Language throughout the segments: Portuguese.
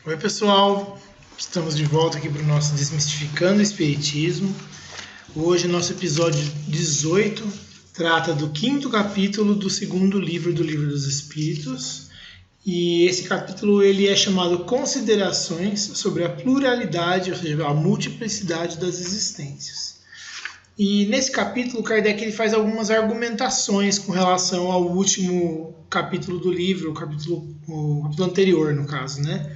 Oi pessoal, estamos de volta aqui para o nosso Desmistificando o Espiritismo. Hoje nosso episódio 18 trata do 5º capítulo do 2º livro do Livro dos Espíritos. E esse capítulo ele é chamado Considerações sobre a pluralidade, ou seja, a multiplicidade das existências. E nesse capítulo, Kardec ele faz algumas argumentações com relação ao último capítulo do livro, o capítulo anterior, no caso, né?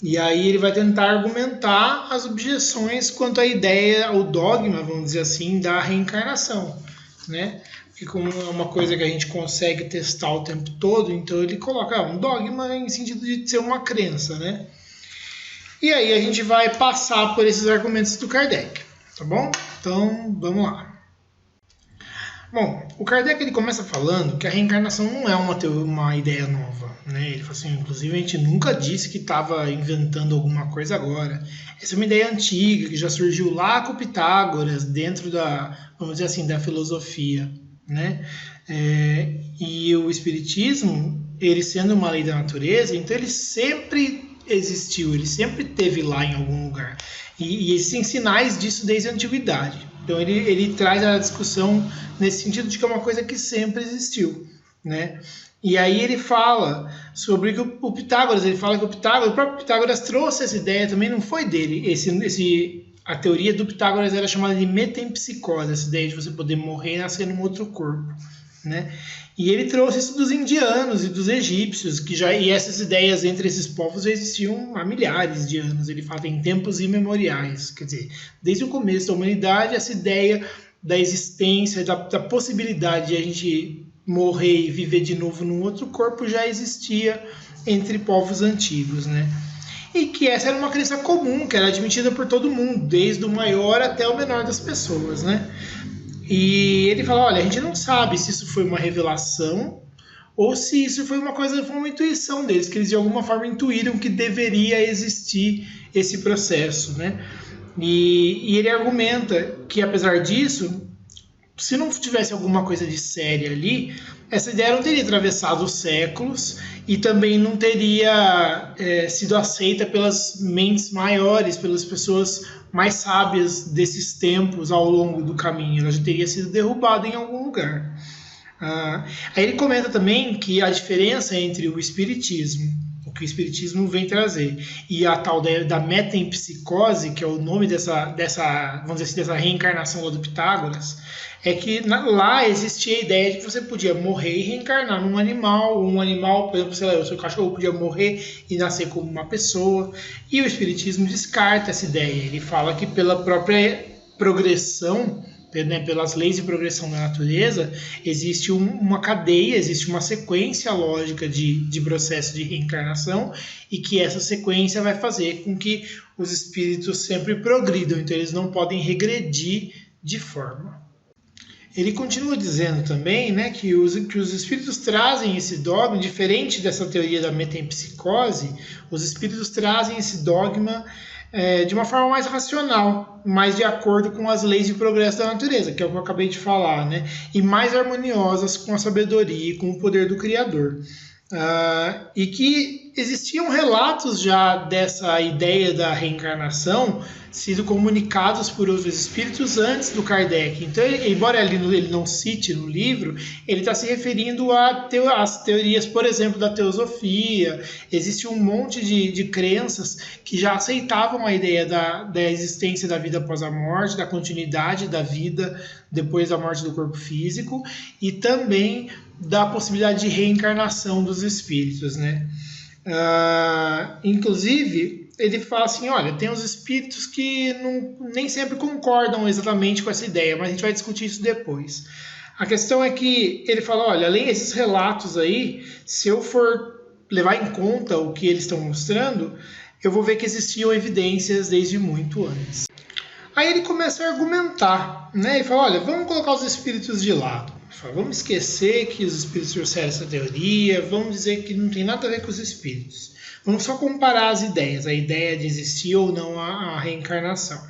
E aí ele vai tentar argumentar as objeções quanto à ideia, ao dogma, vamos dizer assim, da reencarnação, né? Porque como é uma coisa que a gente consegue testar o tempo todo, então ele coloca um dogma em sentido de ser uma crença, né? E aí a gente vai passar por esses argumentos do Kardec, tá bom? Então, vamos lá. Bom, o Kardec ele começa falando que a reencarnação não é uma ideia nova, né? Ele fala assim, inclusive a gente nunca disse que estava inventando alguma coisa agora. Essa é uma ideia antiga que já surgiu lá com Pitágoras, dentro da, vamos dizer assim, da filosofia, né? E o Espiritismo, ele sendo uma lei da natureza, então ele sempre existiu, ele sempre esteve lá em algum lugar. E existem sinais disso desde a antiguidade. Então ele traz a discussão nesse sentido de que é uma coisa que sempre existiu, né? E aí ele fala sobre que o Pitágoras, ele fala que o próprio Pitágoras trouxe essa ideia, também não foi dele. A teoria do Pitágoras era chamada de metempsicose, essa ideia de você poder morrer e nascer num outro corpo, né? E ele trouxe isso dos indianos e dos egípcios, e essas ideias entre esses povos já existiam há milhares de anos. Ele fala em tempos imemoriais, quer dizer, desde o começo da humanidade, essa ideia da existência, da possibilidade de a gente morrer e viver de novo num outro corpo já existia entre povos antigos, né? E que essa era uma crença comum, que era admitida por todo mundo, desde o maior até o menor das pessoas, né? E ele fala, olha, a gente não sabe se isso foi uma revelação ou se isso foi uma intuição deles, que eles de alguma forma intuíram que deveria existir esse processo, né? E ele argumenta que, apesar disso, se não tivesse alguma coisa de séria ali, essa ideia não teria atravessado os séculos e também não teria sido aceita pelas mentes maiores, pelas pessoas mais sábias desses tempos ao longo do caminho. Ela já teria sido derrubada em algum lugar. Aí ele comenta também que a diferença entre o Espiritismo, o que o Espiritismo vem trazer, e a tal da metempsicose, que é o nome dessa vamos dizer assim, dessa reencarnação lá do Pitágoras, é que lá existia a ideia de que você podia morrer e reencarnar num animal, por exemplo, sei lá, o seu cachorro podia morrer e nascer como uma pessoa, e o Espiritismo descarta essa ideia. Ele fala que pela própria progressão, né, pelas leis de progressão da natureza, existe uma cadeia, existe uma sequência lógica de processo de reencarnação e que essa sequência vai fazer com que os espíritos sempre progridam, então eles não podem regredir de forma. Ele continua dizendo também, né, que os espíritos trazem esse dogma, diferente dessa teoria da metempsicose, os espíritos trazem esse dogma de uma forma mais racional, mais de acordo com as leis de progresso da natureza, que é o que eu acabei de falar, né, e mais harmoniosas com a sabedoria e com o poder do Criador. E que existiam relatos já dessa ideia da reencarnação sido comunicados por outros espíritos antes do Kardec. Então, embora ele não cite no livro, ele está se referindo às teorias, por exemplo, da teosofia. Existe um monte de crenças que já aceitavam a ideia da existência da vida após a morte, da continuidade da vida depois da morte do corpo físico e também da possibilidade de reencarnação dos espíritos, né? Inclusive, ele fala assim, olha, tem os espíritos que nem sempre concordam exatamente com essa ideia, mas a gente vai discutir isso depois. A questão é que ele fala, olha, além desses relatos aí, se eu for levar em conta o que eles estão mostrando, eu vou ver que existiam evidências desde muito antes. Aí ele começa a argumentar, né? E fala, olha, vamos colocar os espíritos de lado. Vamos esquecer que os espíritos trouxeram essa teoria, vamos dizer que não tem nada a ver com os espíritos. Vamos só comparar as ideias, a ideia de existir ou não a reencarnação.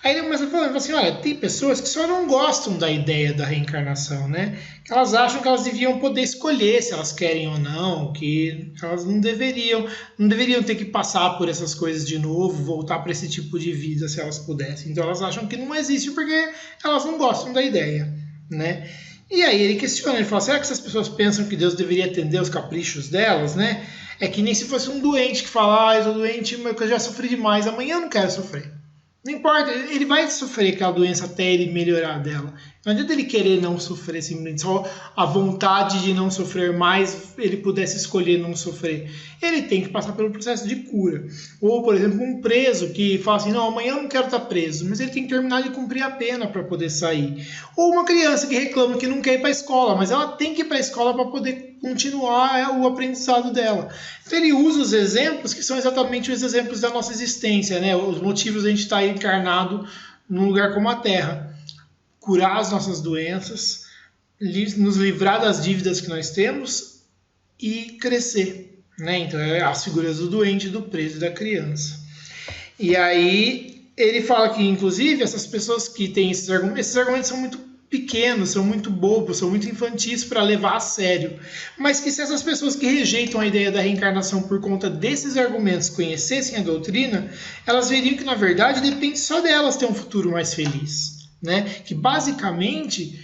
Aí ele começa falando assim, olha, tem pessoas que só não gostam da ideia da reencarnação, né? Que elas acham que elas deviam poder escolher se elas querem ou não, que elas não deveriam ter que passar por essas coisas de novo, voltar para esse tipo de vida se elas pudessem. Então elas acham que não existe porque elas não gostam da ideia, né? E aí ele questiona, ele fala, será que essas pessoas pensam que Deus deveria atender os caprichos delas, né? É que nem se fosse um doente que fala, eu tô doente, mas eu já sofri demais, amanhã eu não quero sofrer. Não importa, ele vai sofrer aquela doença até ele melhorar dela. Não adianta ele querer não sofrer, simplesmente só a vontade de não sofrer mais, ele pudesse escolher não sofrer. Ele tem que passar pelo processo de cura. Ou, por exemplo, um preso que fala assim, não, amanhã eu não quero estar preso, mas ele tem que terminar de cumprir a pena para poder sair. Ou uma criança que reclama que não quer ir para a escola, mas ela tem que ir para a escola para poder continuar o aprendizado dela. Então ele usa os exemplos que são exatamente os exemplos da nossa existência, né? Os motivos de a gente estar encarnado num lugar como a Terra. Curar as nossas doenças, nos livrar das dívidas que nós temos e crescer, né? Então é as figuras do doente, do preso e da criança. E aí ele fala que, inclusive, essas pessoas que têm esses argumentos são muito pequenos, são muito bobos, são muito infantis para levar a sério. Mas que se essas pessoas que rejeitam a ideia da reencarnação por conta desses argumentos conhecessem a doutrina, elas veriam que, na verdade, depende só delas ter um futuro mais feliz. Né? Que basicamente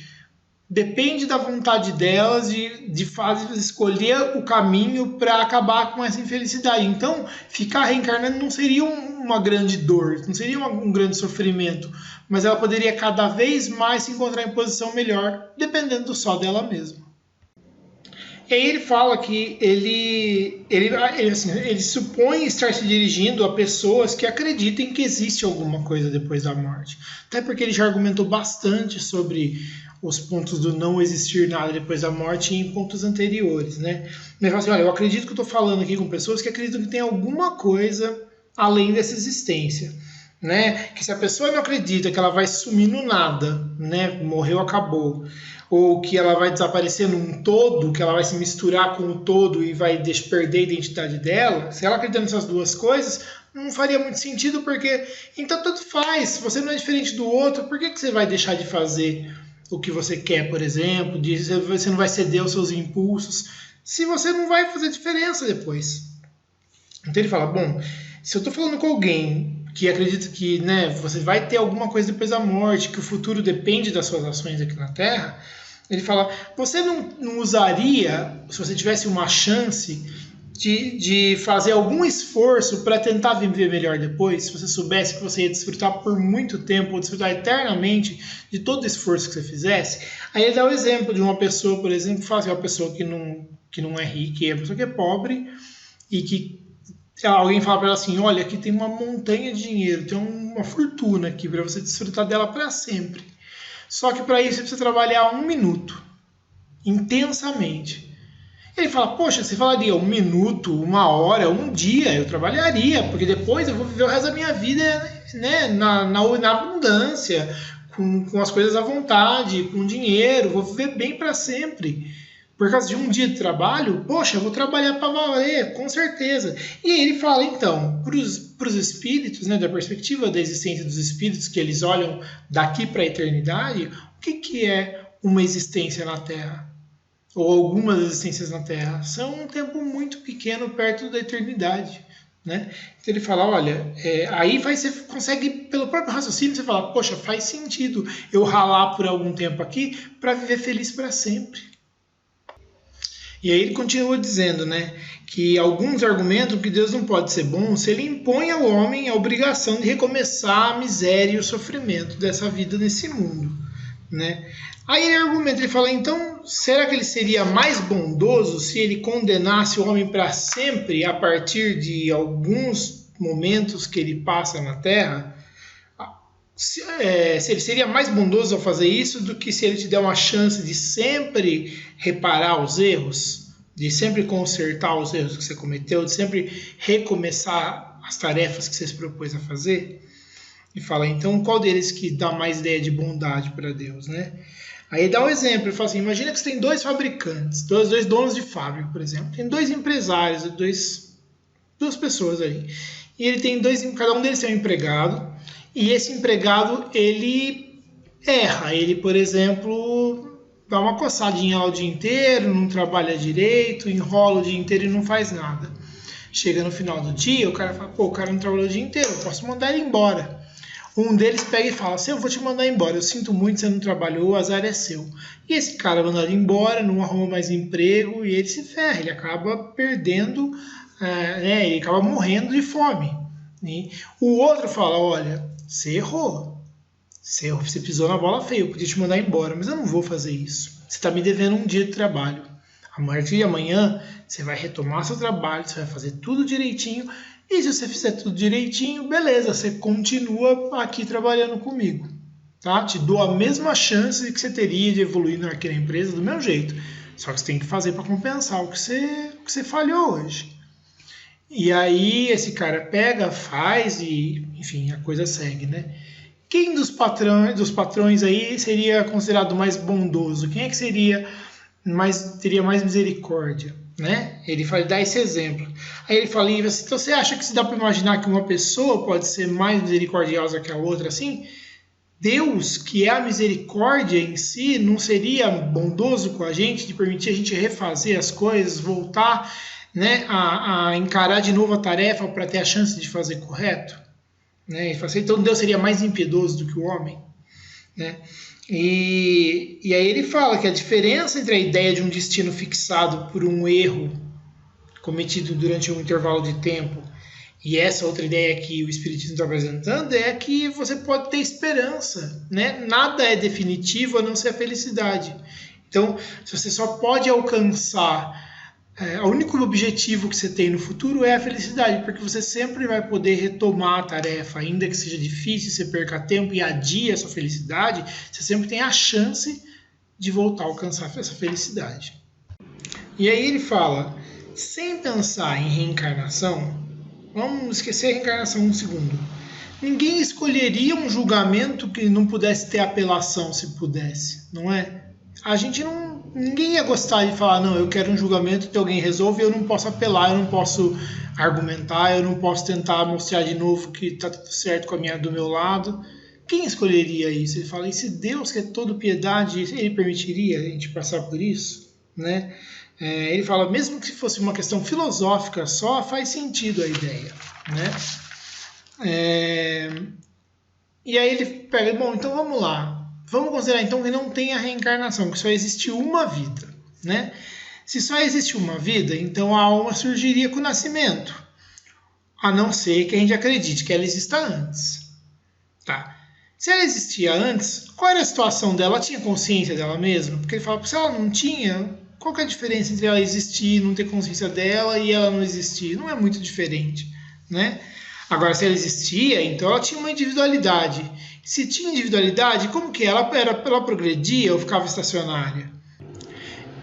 depende da vontade delas de escolher o caminho para acabar com essa infelicidade. Então, ficar reencarnando não seria uma grande dor, não seria um grande sofrimento, mas ela poderia cada vez mais se encontrar em posição melhor, dependendo só dela mesma. E aí ele fala que ele supõe estar se dirigindo a pessoas que acreditem que existe alguma coisa depois da morte. Até porque ele já argumentou bastante sobre os pontos do não existir nada depois da morte em pontos anteriores, né? Ele fala assim, olha, eu acredito que eu estou falando aqui com pessoas que acreditam que tem alguma coisa além dessa existência. Né? Que se a pessoa não acredita que ela vai sumir no nada, né? Morreu, acabou, ou que ela vai desaparecer num todo, que ela vai se misturar com o todo e vai perder a identidade dela, se ela acredita nessas duas coisas, não faria muito sentido, porque então tanto faz, se você não é diferente do outro, por que você vai deixar de fazer o que você quer, por exemplo, você não vai ceder aos seus impulsos, se você não vai fazer diferença depois. Então ele fala, bom, se eu estou falando com alguém que acredita que, né, você vai ter alguma coisa depois da morte, que o futuro depende das suas ações aqui na Terra, ele fala, você não usaria, se você tivesse uma chance de fazer algum esforço para tentar viver melhor depois, se você soubesse que você ia desfrutar por muito tempo, ou desfrutar eternamente de todo o esforço que você fizesse? Aí ele dá o exemplo de uma pessoa, por exemplo, que fala assim, uma pessoa que não é rica, é uma pessoa que é pobre, e que alguém fala para ela assim, olha, aqui tem uma montanha de dinheiro, tem uma fortuna aqui para você desfrutar dela para sempre. Só que para isso você precisa trabalhar 1 minuto, intensamente. Ele fala, poxa, você falaria 1 minuto, 1 hora, 1 dia, eu trabalharia, porque depois eu vou viver o resto da minha vida, né, na abundância, com as coisas à vontade, com dinheiro, vou viver bem para sempre. Por causa de 1 dia de trabalho, poxa, eu vou trabalhar para valer, com certeza. E aí ele fala, então, para os espíritos, né, da perspectiva da existência dos espíritos, que eles olham daqui para a eternidade, o que é uma existência na Terra? Ou algumas existências na Terra? São um tempo muito pequeno perto da eternidade. Né? Então ele fala, olha, aí você consegue, pelo próprio raciocínio, você fala, poxa, faz sentido eu ralar por algum tempo aqui para viver feliz para sempre. E aí ele continua dizendo, né, que alguns argumentam que Deus não pode ser bom se ele impõe ao homem a obrigação de recomeçar a miséria e o sofrimento dessa vida nesse mundo. Né? Aí ele argumenta, ele fala, então, será que ele seria mais bondoso se ele condenasse o homem para sempre a partir de alguns momentos que ele passa na Terra? Se ele seria mais bondoso ao fazer isso do que se ele te der uma chance de sempre reparar os erros, de sempre consertar os erros que você cometeu, de sempre recomeçar as tarefas que você se propôs a fazer? E fala, então, qual deles que dá mais ideia de bondade para Deus, né? Aí dá um exemplo, ele fala assim, imagina que você tem 2 fabricantes, dois donos de fábrica, por exemplo, tem 2 empresários, duas pessoas ali, e ele tem cada um deles tem um empregado, e esse empregado, ele erra. Ele, por exemplo, dá uma coçadinha lá o dia inteiro, não trabalha direito, enrola o dia inteiro e não faz nada. Chega no final do dia, o cara fala, pô, o cara não trabalhou o dia inteiro, eu posso mandar ele embora. Um deles pega e fala, eu vou te mandar embora, eu sinto muito, você não trabalhou, o azar é seu. E esse cara manda ele embora, não arruma mais emprego e ele se ferra, ele acaba perdendo, ele acaba morrendo de fome. E o outro fala, olha, você errou, você pisou na bola feia, eu podia te mandar embora, mas eu não vou fazer isso. Você está me devendo um dia de trabalho. A partir de amanhã, você vai retomar seu trabalho, você vai fazer tudo direitinho. E se você fizer tudo direitinho, beleza, você continua aqui trabalhando comigo. Tá? Te dou a mesma chance que você teria de evoluir aqui na empresa do mesmo jeito. Só que você tem que fazer para compensar o que você falhou hoje. E aí esse cara pega, faz e, enfim, a coisa segue, né? Quem dos patrões aí seria considerado mais bondoso? Quem é que teria mais misericórdia? Né? Ele dá esse exemplo. Aí ele fala, então você acha que se dá para imaginar que uma pessoa pode ser mais misericordiosa que a outra assim? Deus, que é a misericórdia em si, não seria bondoso com a gente, de permitir a gente refazer as coisas, voltar, né, a encarar de novo a tarefa para ter a chance de fazer correto? Né? Ele fala assim, então Deus seria mais impiedoso do que o homem? Né? E aí ele fala que a diferença entre a ideia de um destino fixado por um erro cometido durante um intervalo de tempo e essa outra ideia que o Espiritismo está apresentando é que você pode ter esperança, né? Nada é definitivo a não ser a felicidade. Então, se você só pode alcançar o único objetivo que você tem no futuro é a felicidade, porque você sempre vai poder retomar a tarefa, ainda que seja difícil, você perca tempo e adie a sua felicidade, você sempre tem a chance de voltar a alcançar essa felicidade. E aí ele fala, sem pensar em reencarnação, vamos esquecer a reencarnação um segundo, ninguém escolheria um julgamento que não pudesse ter apelação se pudesse, não é? Ninguém ia gostar de falar, não, eu quero um julgamento que alguém resolve, eu não posso apelar, eu não posso argumentar, eu não posso tentar mostrar de novo que está tudo certo do meu lado. Quem escolheria isso? Ele fala, e se Deus, que é todo piedade, ele permitiria a gente passar por isso? Né? Ele fala, mesmo que fosse uma questão filosófica só, faz sentido a ideia. Né? E aí ele pega, bom, então vamos lá. Vamos considerar então que não tem a reencarnação, que só existe uma vida, né? Se só existe uma vida, então a alma surgiria com o nascimento, a não ser que a gente acredite que ela exista antes. Tá? Se ela existia antes, qual era a situação dela? Ela tinha consciência dela mesma? Porque ele fala, se ela não tinha, qual que é a diferença entre ela existir, não ter consciência dela e ela não existir? Não é muito diferente, né? Agora, se ela existia, então ela tinha uma individualidade. Se tinha individualidade, como que ela progredia ou ficava estacionária?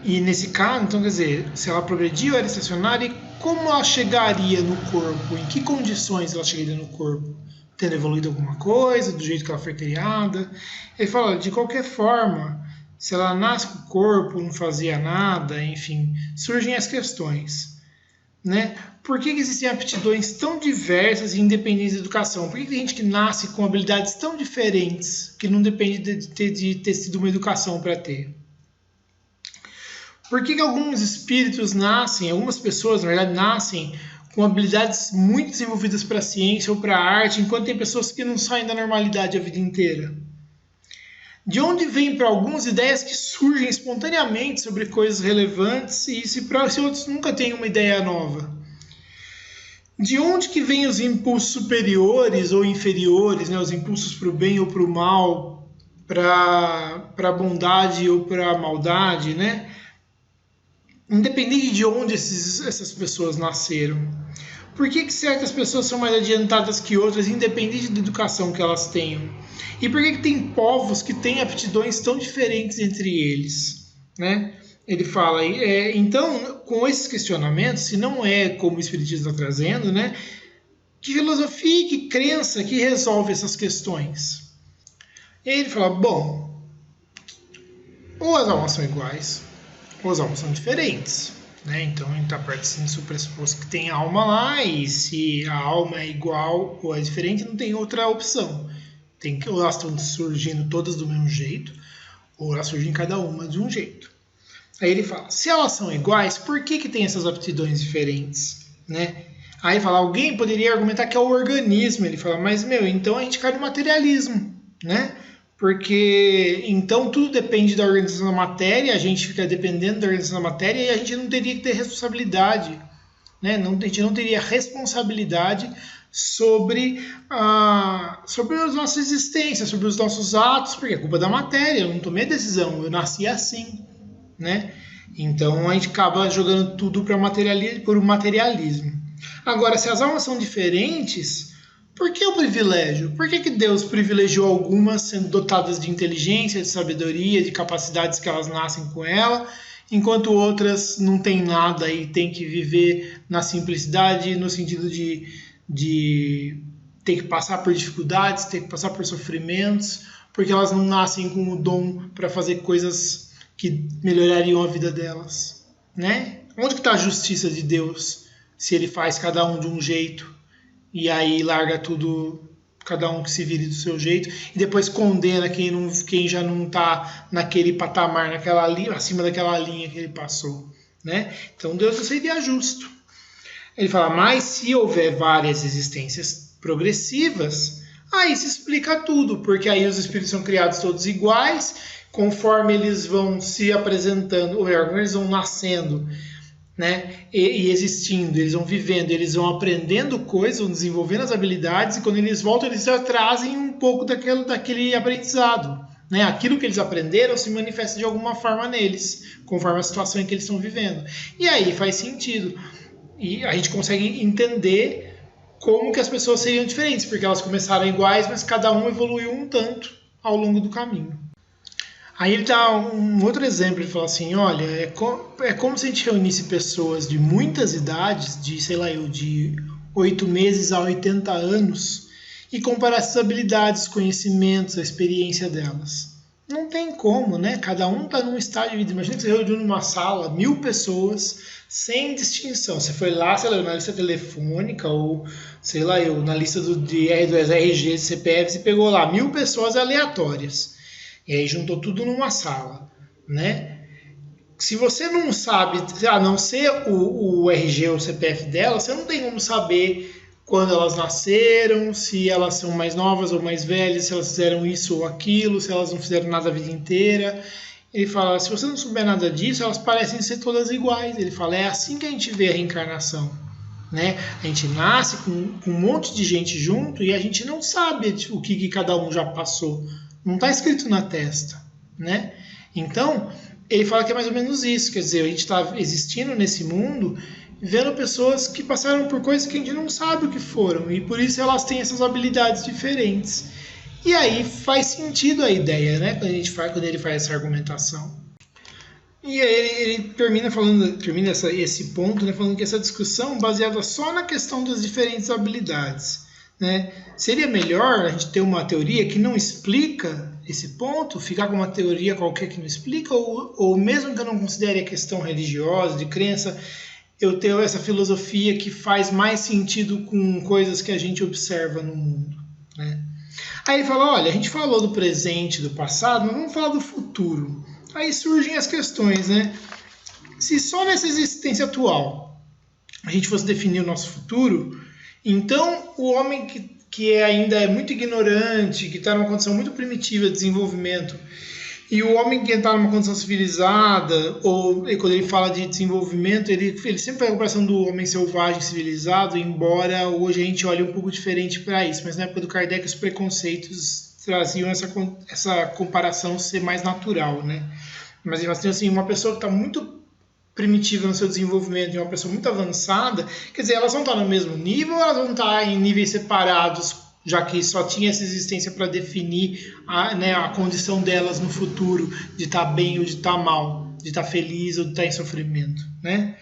E nesse caso, então, quer dizer, se ela progredia ou era estacionária, como ela chegaria no corpo? Em que condições ela chegaria no corpo? Tendo evoluído alguma coisa, do jeito que ela foi criada? Ele fala, de qualquer forma, se ela nasce com o corpo, não fazia nada, enfim, surgem as questões. Né? Por que existem aptidões tão diversas e independentes da educação? Por que tem gente que nasce com habilidades tão diferentes que não depende de ter sido uma educação para ter? Por que alguns espíritos nascem, algumas pessoas, na verdade, nascem com habilidades muito desenvolvidas para a ciência ou para a arte, enquanto tem pessoas que não saem da normalidade a vida inteira? De onde vêm para algumas ideias que surgem espontaneamente sobre coisas relevantes e se outros nunca têm uma ideia nova? De onde que vêm os impulsos superiores ou inferiores, né? Os impulsos para o bem ou para o mal, para a bondade ou para a maldade, né? Independente de onde essas pessoas nasceram. Por que certas pessoas são mais adiantadas que outras, independente da educação que elas tenham? E por que tem povos que têm aptidões tão diferentes entre eles? Né? Ele fala, então, com esses questionamentos, se não é como o Espiritismo está trazendo, né, que filosofia e que crença que resolve essas questões? E aí ele fala, bom, ou as almas são iguais, ou as almas são diferentes. Né? Então a gente está partindo do pressuposto que tem alma lá, e se a alma é igual ou é diferente, não tem outra opção. ou elas estão surgindo todas do mesmo jeito, ou elas surgem cada uma de um jeito. Aí ele fala, se elas são iguais, por que tem essas aptidões diferentes? Né? Aí ele fala, alguém poderia argumentar que é o organismo. Ele fala, mas então a gente cai no materialismo, né? Porque então tudo depende da organização da matéria, a gente fica dependendo da organização da matéria e a gente não teria que ter responsabilidade, né? A gente não teria responsabilidade sobre a nossa existência, sobre os nossos atos, porque é culpa da matéria, eu não tomei a decisão, eu nasci assim, né? Então a gente acaba jogando tudo para o materialismo. Agora, se as almas são diferentes, por que o privilégio? Por que Deus privilegiou algumas sendo dotadas de inteligência, de sabedoria, de capacidades que elas nascem com ela, enquanto outras não têm nada e têm que viver na simplicidade, no sentido de ter que passar por dificuldades, ter que passar por sofrimentos, porque elas não nascem com o dom para fazer coisas que melhorariam a vida delas, né? Onde que está a justiça de Deus se ele faz cada um de um jeito e aí larga tudo, cada um que se vire do seu jeito, e depois condena quem já não está naquele patamar, naquela linha, acima daquela linha que ele passou, né? Então Deus não seria justo. Ele fala, mas se houver várias existências progressivas, aí se explica tudo, porque aí os espíritos são criados todos iguais, conforme eles vão se apresentando, ou melhor, conforme eles vão nascendo, né, e existindo, eles vão vivendo, eles vão aprendendo coisas, vão desenvolvendo as habilidades, e quando eles voltam, eles já trazem um pouco daquele aprendizado. Né? Aquilo que eles aprenderam se manifesta de alguma forma neles, conforme a situação em que eles estão vivendo. E aí faz sentido. E a gente consegue entender como que as pessoas seriam diferentes, porque elas começaram iguais, mas cada um evoluiu um tanto ao longo do caminho. Aí ele dá um outro exemplo, ele fala assim, olha, é como se a gente reunisse pessoas de muitas idades, de 8 meses a 80 anos, e comparasse as habilidades, conhecimentos, a experiência delas. Não tem como, né? Cada um está num estágio de vida. Imagina que você reuniu numa sala 1000 pessoas, sem distinção. Você foi lá, sei lá, na lista telefônica, ou, sei lá, na lista do RG, CPF, você pegou lá 1000 pessoas aleatórias. E aí juntou tudo numa sala, né? Se você não sabe, a não ser o RG ou o CPF dela, você não tem como saber quando elas nasceram, se elas são mais novas ou mais velhas, se elas fizeram isso ou aquilo, se elas não fizeram nada a vida inteira. Ele fala, se você não souber nada disso, elas parecem ser todas iguais. Ele fala, é assim que a gente vê a reencarnação. Né? A gente nasce com um monte de gente junto e a gente não sabe o que cada um já passou. Não está escrito na testa, né? Então, ele fala que é mais ou menos isso. Quer dizer, a gente está existindo nesse mundo vendo pessoas que passaram por coisas que a gente não sabe o que foram. E por isso elas têm essas habilidades diferentes. E aí faz sentido a ideia, né? Quando ele faz essa argumentação. E aí ele termina esse ponto, né, falando que essa discussão baseada só na questão das diferentes habilidades. Né? Seria melhor a gente ter uma teoria que não explica esse ponto, ficar com uma teoria qualquer que não explica, ou mesmo que eu não considere a questão religiosa, de crença, eu tenho essa filosofia que faz mais sentido com coisas que a gente observa no mundo. Né? Aí ele fala, olha, a gente falou do presente, do passado, mas vamos falar do futuro. Aí surgem as questões, né? Se só nessa existência atual a gente fosse definir o nosso futuro, então o homem que ainda é muito ignorante, que está numa condição muito primitiva de desenvolvimento, e o homem que está numa condição civilizada, ou quando ele fala de desenvolvimento, ele sempre faz a comparação do homem selvagem civilizado, embora hoje a gente olhe um pouco diferente para isso, mas na época do Kardec os preconceitos traziam essa comparação ser mais natural, né? Mas assim, uma pessoa que está muito primitiva no seu desenvolvimento e uma pessoa muito avançada, quer dizer, elas vão estar no mesmo nível ou elas vão estar em níveis separados, já que só tinha essa existência para definir a condição delas no futuro, de estar bem ou de estar mal, de estar feliz ou de estar em sofrimento, né?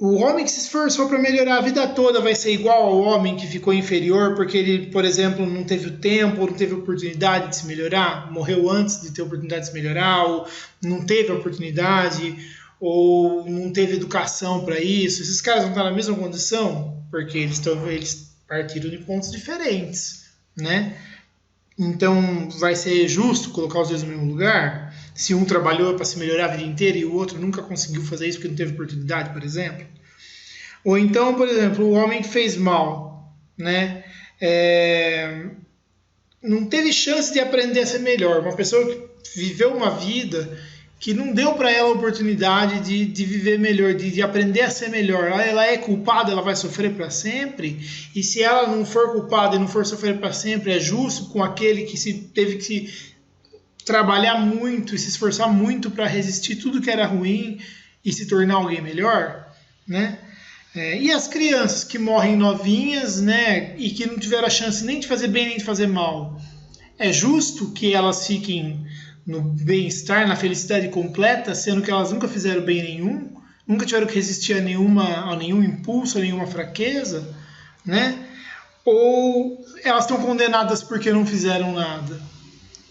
O homem que se esforçou para melhorar a vida toda vai ser igual ao homem que ficou inferior porque ele, por exemplo, não teve o tempo ou não teve a oportunidade de se melhorar, morreu antes de ter a oportunidade de se melhorar, ou não teve a oportunidade, ou não teve educação para isso. Esses caras vão estar na mesma condição porque eles partiram de pontos diferentes, né? Então, vai ser justo colocar os dois no mesmo lugar? Se um trabalhou para se melhorar a vida inteira e o outro nunca conseguiu fazer isso porque não teve oportunidade, por exemplo? Ou então, por exemplo, o homem que fez mal, né? Não teve chance de aprender a ser melhor. Uma pessoa que viveu uma vida que não deu para ela a oportunidade de viver melhor, de aprender a ser melhor. Ela é culpada, ela vai sofrer para sempre. E se ela não for culpada e não for sofrer para sempre, é justo com aquele que teve que se trabalhar muito e se esforçar muito para resistir tudo que era ruim e se tornar alguém melhor, né? E as crianças que morrem novinhas, né, e que não tiveram a chance nem de fazer bem nem de fazer mal, é justo que elas fiquem no bem-estar, na felicidade completa, sendo que elas nunca fizeram bem nenhum, nunca tiveram que resistir a nenhum impulso, a nenhuma fraqueza, né? Ou elas estão condenadas porque não fizeram nada?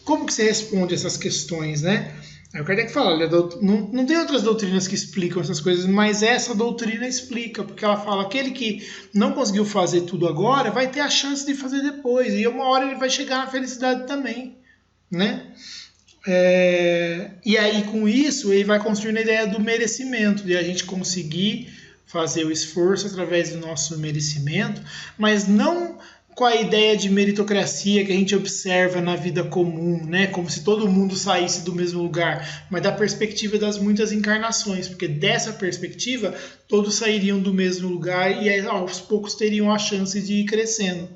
Como que você responde essas questões, né? Aí o Kardec fala, olha, não tem outras doutrinas que explicam essas coisas, mas essa doutrina explica, porque ela fala, aquele que não conseguiu fazer tudo agora vai ter a chance de fazer depois, e uma hora ele vai chegar na felicidade também, né? E aí com isso ele vai construindo a ideia do merecimento, de a gente conseguir fazer o esforço através do nosso merecimento, mas não com a ideia de meritocracia que a gente observa na vida comum, né? Como se todo mundo saísse do mesmo lugar, mas da perspectiva das muitas encarnações, porque dessa perspectiva todos sairiam do mesmo lugar e aos poucos teriam a chance de ir crescendo.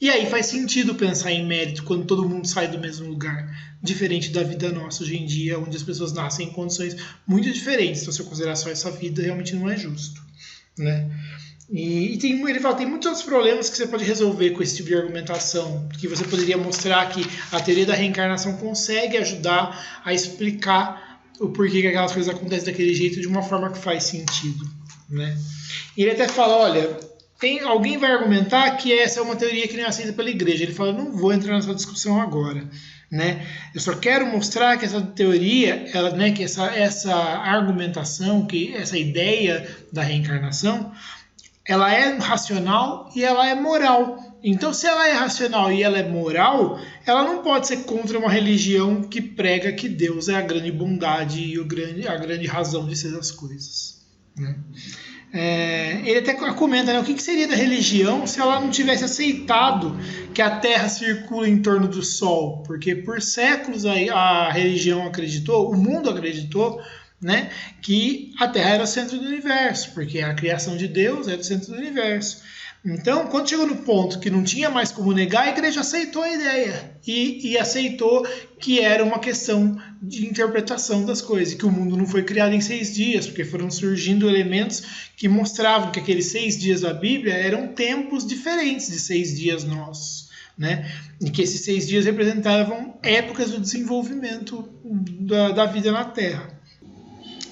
E aí faz sentido pensar em mérito quando todo mundo sai do mesmo lugar, diferente da vida nossa hoje em dia, onde as pessoas nascem em condições muito diferentes. Então, se eu considerar só essa vida, realmente não é justo, né? E ele fala, tem muitos outros problemas que você pode resolver com esse tipo de argumentação, que você poderia mostrar que a teoria da reencarnação consegue ajudar a explicar o porquê que aquelas coisas acontecem daquele jeito de uma forma que faz sentido, né? E ele até fala, olha, alguém vai argumentar que essa é uma teoria que não é aceita pela igreja. Ele fala, não vou entrar nessa discussão agora, né? Eu só quero mostrar que essa teoria, né, que essa argumentação, que essa ideia da reencarnação, ela é racional e ela é moral. Então, se ela é racional e ela é moral, ela não pode ser contra uma religião que prega que Deus é a grande bondade e a grande razão de ser das coisas, né? Ele até comenta, né, o que seria da religião se ela não tivesse aceitado que a Terra circula em torno do Sol, porque por séculos a religião acreditou, o mundo acreditou, né, que a Terra era o centro do universo, porque a criação de Deus era o centro do universo. Então, quando chegou no ponto que não tinha mais como negar, a igreja aceitou a ideia e aceitou que era uma questão de interpretação das coisas, que o mundo não foi criado em 6 dias, porque foram surgindo elementos que mostravam que aqueles 6 dias da Bíblia eram tempos diferentes de 6 dias nossos, né? E que esses 6 dias representavam épocas do desenvolvimento da vida na Terra.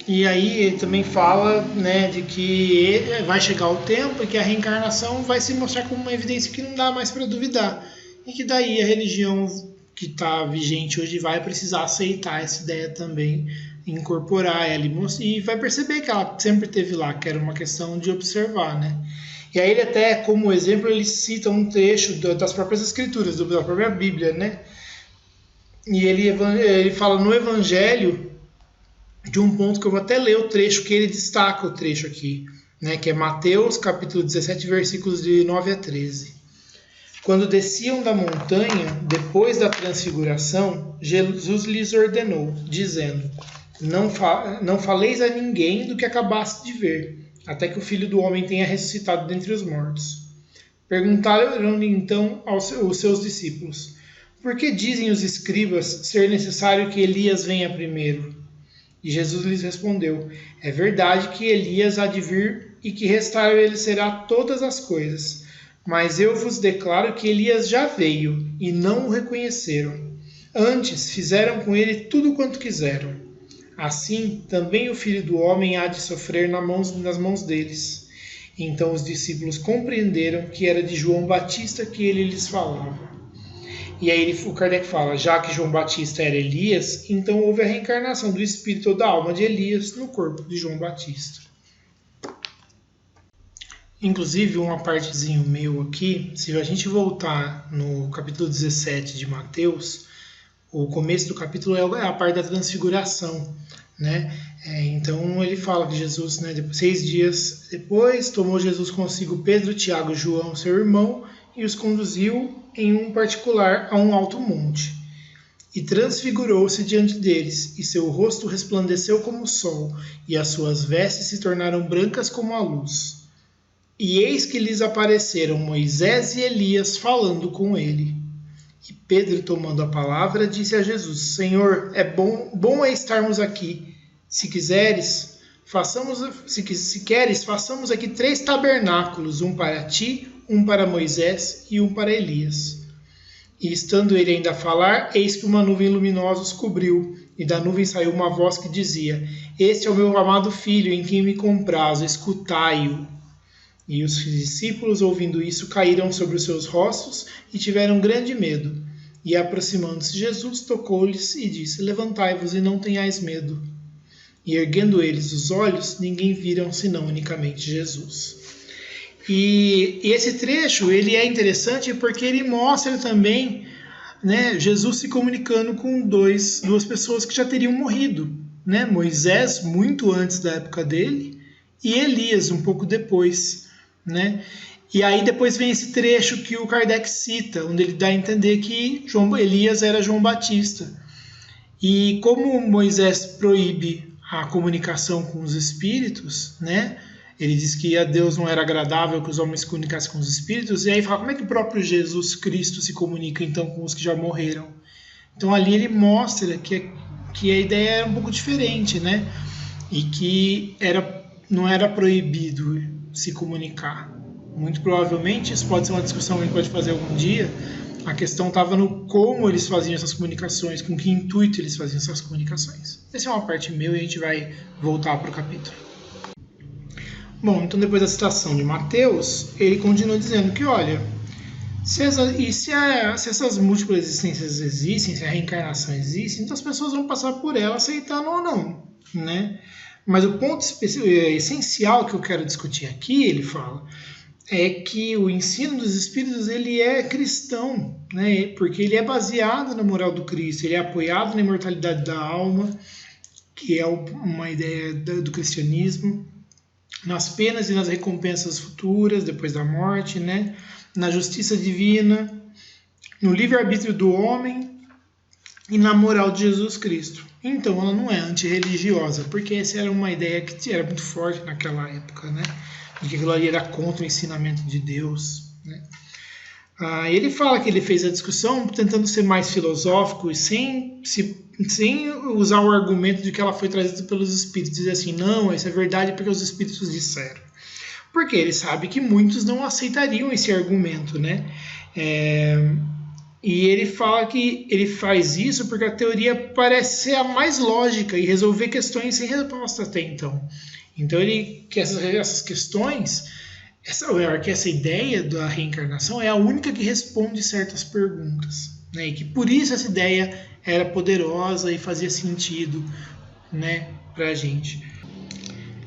E aí ele também fala, né, de que vai chegar o tempo e que a reencarnação vai se mostrar como uma evidência que não dá mais para duvidar. E que daí a religião que está vigente hoje vai precisar aceitar essa ideia também, incorporar ela e vai perceber que ela sempre esteve lá, que era uma questão de observar, né? E aí ele até, como exemplo, ele cita um trecho das próprias escrituras, da própria Bíblia, né? E ele fala no Evangelho de um ponto que eu vou até ler o trecho, que ele destaca o trecho aqui, né, que é Mateus capítulo 17, versículos de 9 a 13. Quando desciam da montanha, depois da transfiguração, Jesus lhes ordenou, dizendo, não faleis a ninguém do que acabaste de ver, até que o Filho do Homem tenha ressuscitado dentre os mortos. Perguntaram-lhe então os seus discípulos, por que dizem os escribas ser necessário que Elias venha primeiro? E Jesus lhes respondeu, é verdade que Elias há de vir e que restabelecerá todas as coisas. Mas eu vos declaro que Elias já veio e não o reconheceram. Antes fizeram com ele tudo quanto quiseram. Assim, também o Filho do Homem há de sofrer nas mãos deles. Então os discípulos compreenderam que era de João Batista que ele lhes falava. E aí o Kardec fala, já que João Batista era Elias, então houve a reencarnação do espírito ou da alma de Elias no corpo de João Batista. Inclusive, uma partezinho meu aqui, se a gente voltar no capítulo 17 de Mateus, o começo do capítulo é a parte da transfiguração, né? Então ele fala que Jesus, né, 6 dias depois, tomou Jesus consigo Pedro, Tiago, João, seu irmão, e os conduziu em um particular a um alto monte. E transfigurou-se diante deles, e seu rosto resplandeceu como o sol, e as suas vestes se tornaram brancas como a luz. E eis que lhes apareceram Moisés e Elias falando com ele. E Pedro, tomando a palavra, disse a Jesus: Senhor, bom é estarmos aqui. Se queres, façamos aqui 3 tabernáculos, um para ti, um para Moisés e um para Elias. E estando ele ainda a falar, eis que uma nuvem luminosa os cobriu, e da nuvem saiu uma voz que dizia: Este é o meu amado filho, em quem me comprazo, escutai-o. E os discípulos, ouvindo isso, caíram sobre os seus rostos e tiveram grande medo. E aproximando-se Jesus, tocou-lhes e disse: Levantai-vos e não tenhais medo. E erguendo eles os olhos, ninguém viram senão unicamente Jesus. E esse trecho ele é interessante porque ele mostra também, né, Jesus se comunicando com duas pessoas que já teriam morrido, né? Moisés muito antes da época dele e Elias um pouco depois, né? E aí depois vem esse trecho que o Kardec cita, onde ele dá a entender que Elias era João Batista. E como Moisés proíbe a comunicação com os espíritos, né? Ele diz que a Deus não era agradável que os homens se comunicassem com os espíritos, e aí fala como é que o próprio Jesus Cristo se comunica então com os que já morreram. Então ali ele mostra que a ideia era um pouco diferente, né? E que não era proibido se comunicar. Muito provavelmente, isso pode ser uma discussão que a gente pode fazer algum dia, a questão estava no como eles faziam essas comunicações, com que intuito eles faziam essas comunicações. Essa é uma parte meu e a gente vai voltar para o capítulo. Bom, então depois da citação de Mateus, ele continua dizendo que, olha, se essas múltiplas existências existem, se a reencarnação existe, então as pessoas vão passar por ela aceitando ou não, né? Mas o ponto essencial que eu quero discutir aqui, ele fala, é que o ensino dos espíritos ele é cristão, né? Porque ele é baseado na moral do Cristo, ele é apoiado na imortalidade da alma, que é uma ideia do cristianismo, nas penas e nas recompensas futuras, depois da morte, né? Na justiça divina, no livre-arbítrio do homem e na moral de Jesus Cristo. Então ela não é antirreligiosa, porque essa era uma ideia que era muito forte naquela época, né? De que aquilo ali era contra o ensinamento de Deus, né? Ele fala que ele fez a discussão tentando ser mais filosófico e sem usar o argumento de que ela foi trazida pelos espíritos, dizer assim, não, isso é verdade porque os espíritos disseram. Porque ele sabe que muitos não aceitariam esse argumento, né? E ele fala que ele faz isso porque a teoria parece ser a mais lógica e resolver questões sem resposta até então. Então ele que essas questões, essa ideia da reencarnação é a única que responde certas perguntas, né? E que por isso essa ideia era poderosa e fazia sentido, né, para a gente.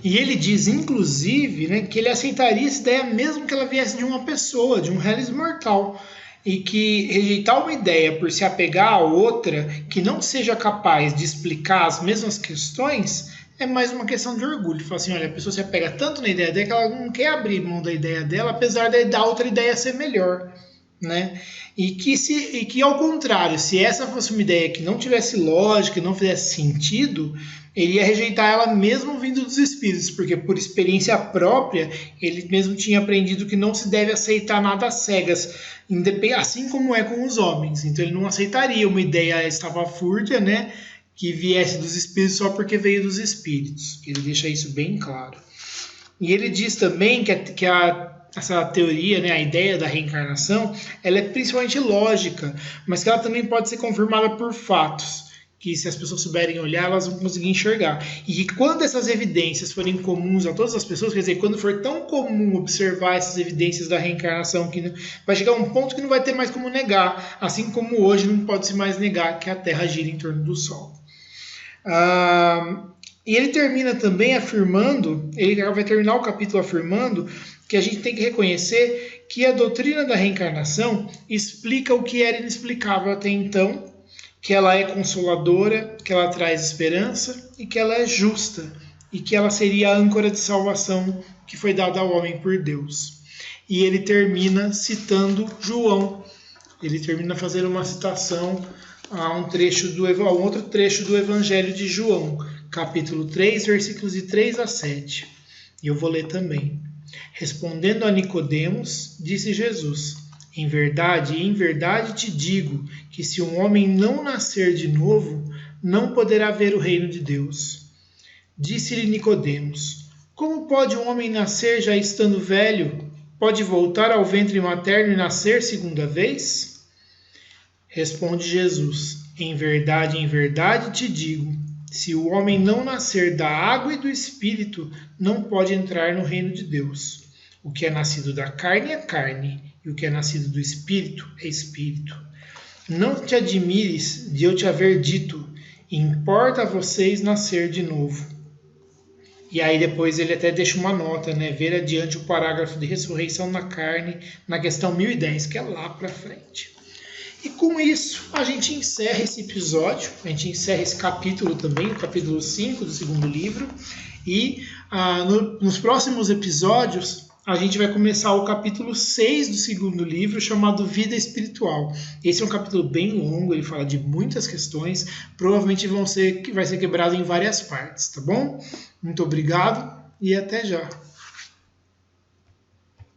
E ele diz, inclusive, né, que ele aceitaria essa ideia mesmo que ela viesse de uma pessoa, de um reles mortal, e que rejeitar uma ideia por se apegar a outra que não seja capaz de explicar as mesmas questões é mais uma questão de orgulho. Fala assim, olha, a pessoa se apega tanto na ideia dela que ela não quer abrir mão da ideia dela, apesar da outra ideia ser melhor, né? E que ao contrário, se essa fosse uma ideia que não tivesse lógica, não fizesse sentido, ele ia rejeitar ela mesmo vindo dos espíritos, porque por experiência própria, ele mesmo tinha aprendido que não se deve aceitar nada às cegas, assim como é com os homens. Então ele não aceitaria uma ideia estapafúrdia, né, que viesse dos espíritos só porque veio dos espíritos. Ele deixa isso bem claro. E ele diz também que essa teoria, né, a ideia da reencarnação, ela é principalmente lógica, mas que ela também pode ser confirmada por fatos, que se as pessoas souberem olhar, elas vão conseguir enxergar. E que quando essas evidências forem comuns a todas as pessoas, quer dizer, quando for tão comum observar essas evidências da reencarnação, que vai chegar a um ponto que não vai ter mais como negar, assim como hoje não pode se mais negar que a Terra gira em torno do Sol. E ele termina também afirmando, ele vai terminar o capítulo afirmando que a gente tem que reconhecer que a doutrina da reencarnação explica o que era inexplicável até então, que ela é consoladora, que ela traz esperança e que ela é justa e que ela seria a âncora de salvação que foi dada ao homem por Deus. E ele termina citando João. Ele termina fazendo uma citação a um outro trecho do Evangelho de João, capítulo 3, versículos de 3 a 7. E eu vou ler também. Respondendo a Nicodemos, disse Jesus: em verdade te digo que se um homem não nascer de novo, não poderá ver o reino de Deus. Disse-lhe Nicodemos: como pode um homem nascer já estando velho? Pode voltar ao ventre materno e nascer segunda vez? Responde Jesus: em verdade te digo, se o homem não nascer da água e do Espírito, não pode entrar no reino de Deus. O que é nascido da carne é carne, e o que é nascido do Espírito é Espírito. Não te admires de eu te haver dito, importa a vocês nascer de novo. E aí depois ele até deixa uma nota, né? Ver adiante o parágrafo de ressurreição na carne, na questão 1010, que é lá para frente. E com isso, a gente encerra esse episódio, a gente encerra esse capítulo também, o capítulo 5 do segundo livro. E nos próximos episódios, a gente vai começar o capítulo 6 do segundo livro, chamado Vida Espiritual. Esse é um capítulo bem longo, ele fala de muitas questões, provavelmente vai ser quebrado em várias partes, tá bom? Muito obrigado e até já!